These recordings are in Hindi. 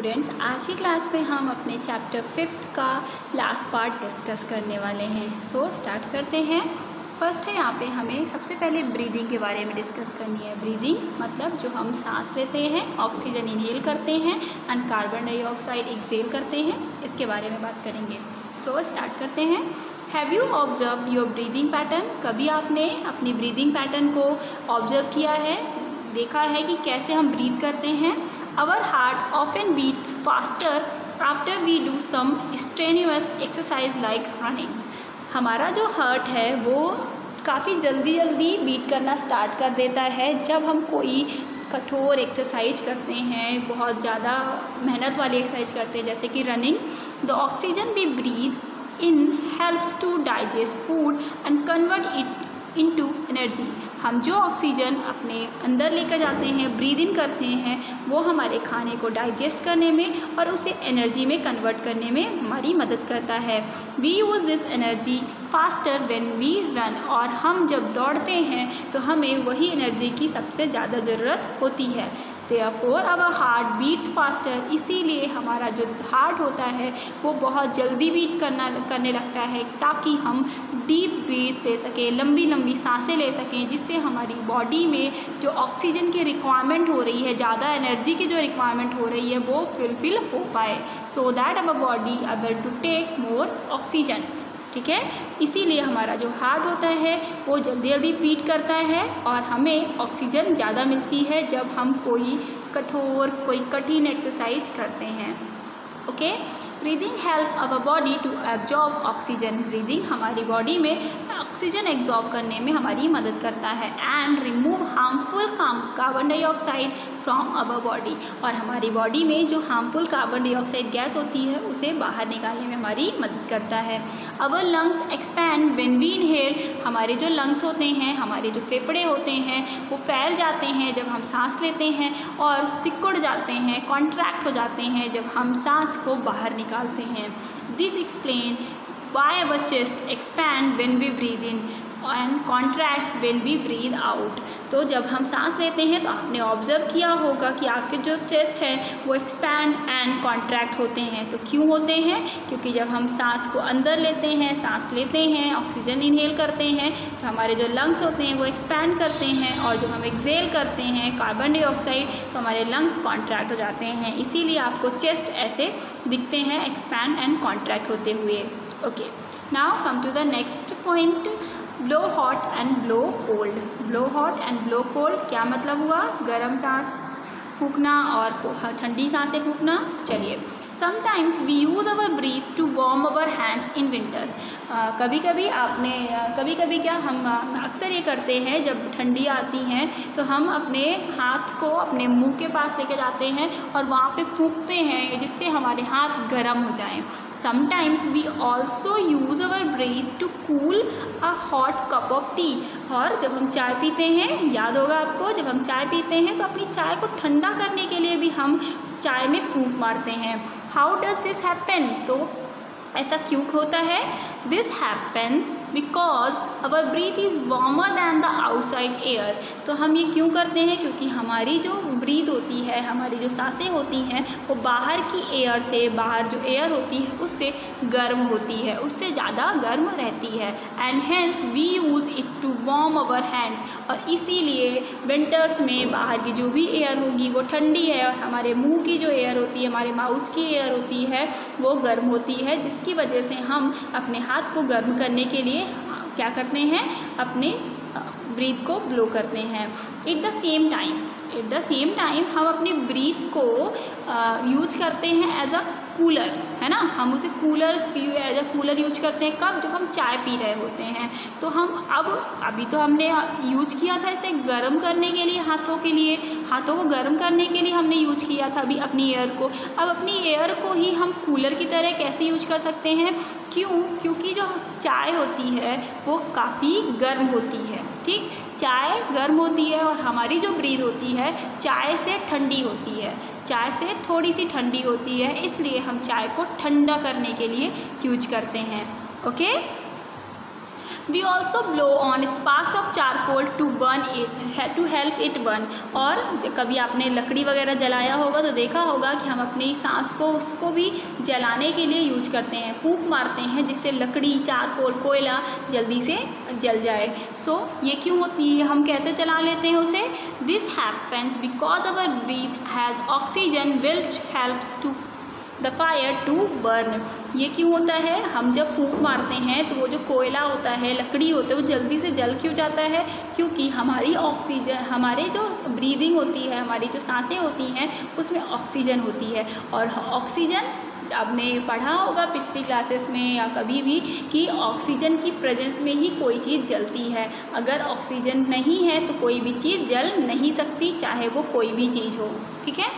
स्टूडेंट्स, आज की क्लास में हम अपने चैप्टर 5 का लास्ट पार्ट डिस्कस करने वाले हैं। सो स्टार्ट करते हैं। फर्स्ट है यहाँ पे हमें सबसे पहले ब्रीदिंग के बारे में डिस्कस करनी है। ब्रीदिंग मतलब जो हम सांस लेते हैं, ऑक्सीजन इनहेल करते हैं एंड कार्बन डाइऑक्साइड एक्सहेल करते हैं, इसके बारे में बात करेंगे। सो स्टार्ट करते हैं। Have you observe your breathing pattern? कभी आपने अपनी ब्रीदिंग पैटर्न को ऑब्जर्व किया है, देखा है कि कैसे हम ब्रीथ करते हैं? Our heart often beats faster after we do some strenuous exercise like running. हमारा जो हार्ट है वो काफ़ी जल्दी बीट करना स्टार्ट कर देता है जब हम कोई कठोर एक्सरसाइज करते हैं, बहुत ज़्यादा मेहनत वाली एक्सरसाइज करते हैं, जैसे कि running. The oxygen we breathe in helps to digest food and convert it into energy. हम जो ऑक्सीजन अपने अंदर लेकर जाते हैं, ब्रीद इन करते हैं, वो हमारे खाने को डाइजेस्ट करने में और उसे एनर्जी में कन्वर्ट करने में हमारी मदद करता है। We use this energy faster when we run. और हम जब दौड़ते हैं तो हमें वही एनर्जी की सबसे ज़्यादा ज़रूरत होती है। Therefore our heart beats faster। इसीलिए हमारा जो हार्ट होता है वो बहुत जल्दी बीट करने लगता है ताकि हम डीप ब्रीथ ले सकें, लंबी सांसें ले सकें, जिससे हमारी बॉडी में जो ऑक्सीजन की रिक्वायरमेंट हो रही है, ज़्यादा एनर्जी की जो रिक्वायरमेंट हो रही है, वो फुलफिल हो पाए, so that our body able to take more oxygen. ठीक है, इसीलिए हमारा जो हार्ट होता है वो जल्दी बीट करता है और हमें ऑक्सीजन ज़्यादा मिलती है जब हम कोई कठिन एक्सरसाइज करते हैं। Okay, breathing help our body to absorb oxygen. Breathing हमारी बॉडी में ऑक्सीजन एब्जॉर्ब करने में हमारी मदद करता है and remove harmful carbon dioxide from our body. और हमारी बॉडी में जो हार्मफुल कार्बन डाइऑक्साइड गैस होती है उसे बाहर निकालने में हमारी मदद करता है। Our lungs expand when we inhale. हमारे जो लंग्स होते हैं, हमारे जो फेफड़े होते हैं, वो फैल जाते हैं जब हम सांस लेते हैं और सिकुड़ जाते हैं, कॉन्ट्रैक्ट हो जाते हैं जब हम सांस को बाहर निकालते हैं। This explain why our chest expand when we breathe in and contracts when we breathe out। तो जब हम सांस लेते हैं तो आपने ऑब्जर्व किया होगा कि आपके जो चेस्ट है वो एक्सपैंड एंड कॉन्ट्रैक्ट होते हैं। तो क्यों होते हैं? क्योंकि जब हम सांस को अंदर लेते हैं, सांस लेते हैं, ऑक्सीजन इनहेल करते हैं, तो हमारे जो लंग्स होते हैं वो एक्सपैंड करते हैं, और जब हम एक्सहेल करते हैं कार्बन डाइऑक्साइड तो हमारे लंग्स कॉन्ट्रैक्ट हो जाते हैं। इसीलिए आपको चेस्ट ऐसे दिखते हैं, एक्सपैंड एंड कॉन्ट्रैक्ट होते हुए। Okay, now come to the next point, blow hot and blow cold. Blow hot and blow cold क्या मतलब हुआ? गर्म सांस फूंकना और ठंडी सांसें फूंकना। चलिए, sometimes we use our breath to warm our hands in winter. कभी कभी क्या हम अक्सर ये करते हैं, जब ठंडी आती हैं तो हम अपने हाथ को अपने मुंह के पास लेके जाते हैं और वहाँ पे फूंकते हैं जिससे हमारे हाथ गर्म हो जाएं। Sometimes we also use our breath to cool a hot cup of tea. और जब हम चाय पीते हैं, याद होगा आपको, जब हम चाय पीते हैं तो अपनी चाय को ठंडा करने के लिए भी हम चाय में फूंक मारते हैं। How does this happen? तो ऐसा क्यों होता है? This happens because our breath is warmer than the outside air. तो हम ये क्यों करते हैं? क्योंकि हमारी जो ब्रीथ होती है, हमारी जो सांसें होती हैं, वो बाहर की एयर से, बाहर जो एयर होती है उससे गर्म होती है, उससे ज़्यादा गर्म रहती है, and hence we use it to warm our hands. और इसीलिए विंटर्स में बाहर की जो भी एयर होगी वो ठंडी है और हमारे मुंह की जो एयर होती है, हमारे माउथ की एयर होती है, वो गर्म होती है, जिसकी वजह से हम अपने हाथ को गर्म करने के लिए क्या करते हैं? अपने ब्रीथ को ब्लो करते हैं। एट द सेम टाइम हम अपनी ब्रीथ को यूज करते हैं एज अ कूलर, है ना। हम उसे एज अ कूलर यूज करते हैं कब? जब हम चाय पी रहे होते हैं। तो हम अभी तो हमने यूज किया था इसे गर्म करने के लिए, हाथों को गर्म करने के लिए हमने यूज किया था अभी अपनी एयर को। अब अपनी एयर को ही हम कूलर की तरह कैसे यूज कर सकते हैं? क्यों? क्योंकि जो चाय होती है वो काफ़ी गर्म होती है। ठीक, चाय गर्म होती है और हमारी जो ब्रीथ होती है चाय से ठंडी होती है, चाय से थोड़ी सी ठंडी होती है, इसलिए हम चाय को ठंडा करने के लिए यूज करते हैं। Okay, we also blow on sparks of charcoal to burn it to help it burn. और कभी आपने लकड़ी वगैरह जलाया होगा तो देखा होगा कि हम अपनी सांस को उसको भी जलाने के लिए यूज करते हैं, फूंक मारते हैं जिससे लकड़ी, चारकोल, कोयला जल्दी से जल जाए। सो ये क्यों होती है, हम कैसे जला लेते हैं उसे? This happens because our breath has oxygen which helps to the fire to burn. ये क्यों होता है? हम जब फूंक मारते हैं तो वो जो कोयला होता है, लकड़ी होता है, वो जल्दी से जल क्यों जाता है? क्योंकि हमारी ऑक्सीजन, हमारे जो ब्रीदिंग होती है, हमारी जो सांसें होती हैं उसमें ऑक्सीजन होती है। और ऑक्सीजन आपने पढ़ा होगा पिछली क्लासेस में या कभी भी कि ऑक्सीजन की प्रेजेंस में ही कोई चीज़ जलती है। अगर ऑक्सीजन नहीं है तो कोई भी चीज़ जल नहीं सकती, चाहे वो कोई भी चीज़ हो। ठीक है।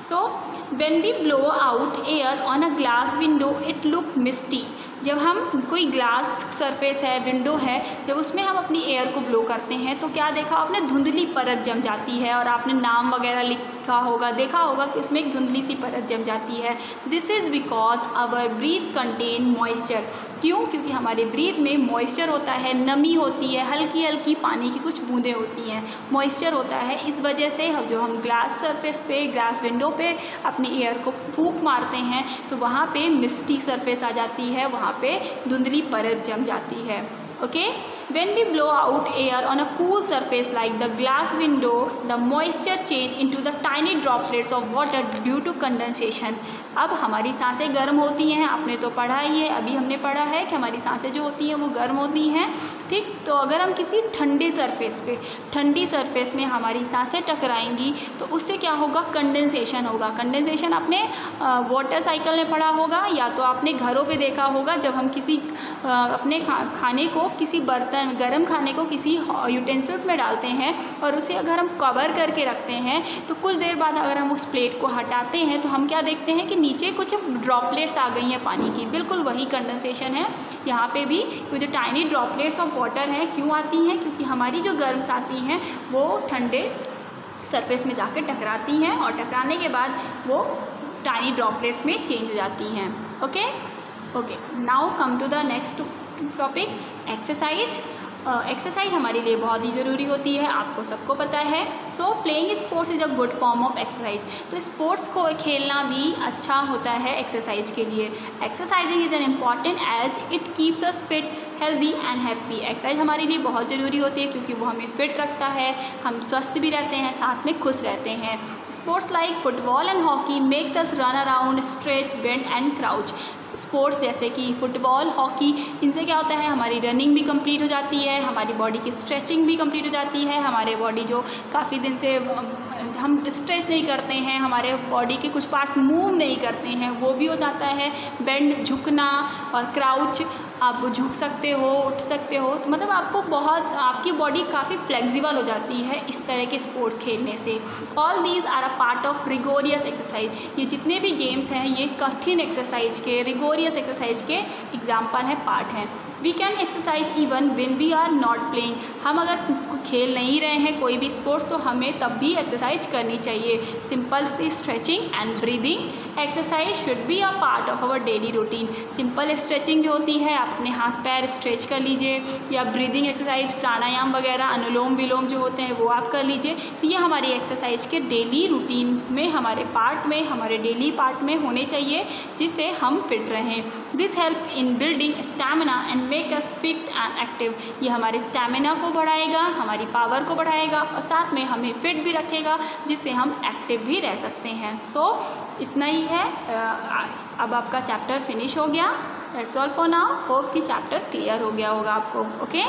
सो when we blow out air on a glass window it look misty। जब हम कोई ग्लास सरफेस है, विंडो है, जब उसमें हम अपनी एयर को ब्लो करते हैं तो क्या देखा आपने? धुंधली परत जम जाती है। और आपने नाम वगैरह लिखा होगा, देखा होगा कि उसमें एक धुंधली सी परत जम जाती है। This is because our breath contain moisture. क्यों? क्योंकि हमारे ब्रीथ में मॉइस्चर होता है, नमी होती है, हल्की हल्की पानी की कुछ बूंदें होती हैं, मॉइस्चर होता है। इस वजह से जो हम ग्लास सरफेस पे, ग्लास विंडो पे अपनी एयर को फूंक मारते हैं तो वहाँ पे मिस्टी सरफेस आ जाती है, वहाँ पे धुंधली परत जम जाती है। Okay. when we blow out air on a cool surface like the glass window the moisture change into the tiny droplets of water due to condensation। अब हमारी सांसें गर्म होती हैं, आपने तो पढ़ा ही है, अभी हमने पढ़ा है कि हमारी सांसें जो होती हैं वो गर्म होती हैं। ठीक। तो अगर हम किसी ठंडे सरफेस पे, ठंडी सरफेस में हमारी सांसें टकराएंगी तो उससे क्या होगा? कंडेंसेशन होगा। कंडेंसेशन आपने वाटर साइकिल में पढ़ा होगा या तो आपने घरों पे देखा होगा। जब हम किसी अपने खाने को, किसी बर्तन, गर्म खाने को किसी यूटेंसिल्स में डालते हैं और उसे अगर हम कवर करके रखते हैं तो कुछ देर बाद अगर हम उस प्लेट को हटाते हैं तो हम क्या देखते हैं कि नीचे कुछ ड्रॉपलेट्स आ गई हैं पानी की। बिल्कुल वही कंडेंसेशन है यहाँ पे भी। वो जो टाइनी ड्रॉपलेट्स ऑफ वाटर हैं क्यों आती हैं? क्योंकि हमारी जो गर्म सांसें हैं वो ठंडे सरफेस में जाकर टकराती हैं और टकराने के बाद वो टाइनी ड्रॉपलेट्स में चेंज हो जाती हैं। Okay. Okay, now come to the next topic, exercise. Exercise हमारे लिए बहुत ही ज़रूरी होती है, आपको सबको पता है। So playing sports is a good form of exercise. तो स्पोर्ट्स को खेलना भी अच्छा होता है एक्सरसाइज के लिए। Exercising is an important as it keeps us fit, healthy and happy. Exercise हमारे लिए बहुत ज़रूरी होती है क्योंकि वो हमें फिट रखता है, हम स्वस्थ भी रहते हैं, साथ में खुश रहते हैं। Sports like football and hockey makes us run around, stretch, bend and crouch. Sports जैसे कि फुटबॉल, हॉकी, इनसे क्या होता है? हमारी रनिंग भी कंप्लीट हो जाती है, हमारी बॉडी की स्ट्रेचिंग भी कंप्लीट हो जाती है, हमारे बॉडी जो काफ़ी दिन से हम स्ट्रेच नहीं करते हैं, हमारे बॉडी के कुछ पार्ट्स मूव नहीं करते हैं, वो भी हो जाता है। बेंड, झुकना, और क्राउच, आप झुक सकते हो, उठ सकते हो, तो मतलब आपको बहुत, आपकी बॉडी काफ़ी फ्लेक्सिबल हो जाती है इस तरह के स्पोर्ट्स खेलने से। All these are a part of rigorous exercise. ये जितने भी गेम्स हैं ये कठिन एक्सरसाइज के, रिगोरियस एक्सरसाइज के एग्जाम्पल हैं, पार्ट हैं। We can exercise even when we are not playing. हम अगर खेल नहीं रहे हैं कोई भी स्पोर्ट्स तो हमें तब भी एक्सरसाइज करनी चाहिए। सिंपल सी stretching and breathing exercise should be a part of our daily routine. Simple stretching जो होती है, अपने हाथ पैर स्ट्रेच कर लीजिए, या ब्रीदिंग एक्सरसाइज, प्राणायाम वगैरह, अनुलोम विलोम जो होते हैं वो आप कर लीजिए। तो ये हमारी एक्सरसाइज के डेली रूटीन में, हमारे पार्ट में, हमारे डेली पार्ट में होने चाहिए जिससे हम फिट रहें। This help in building stamina and make us fit and active. ये हमारे स्टैमिना को बढ़ाएगा, हमारी पावर को बढ़ाएगा और साथ में हमें फिट भी रखेगा जिससे हम एक्टिव भी रह सकते हैं। सो इतना ही है। अब आपका चैप्टर फिनिश हो गया। That's all for now. Hope कि चैप्टर क्लियर हो गया होगा आपको। ओके।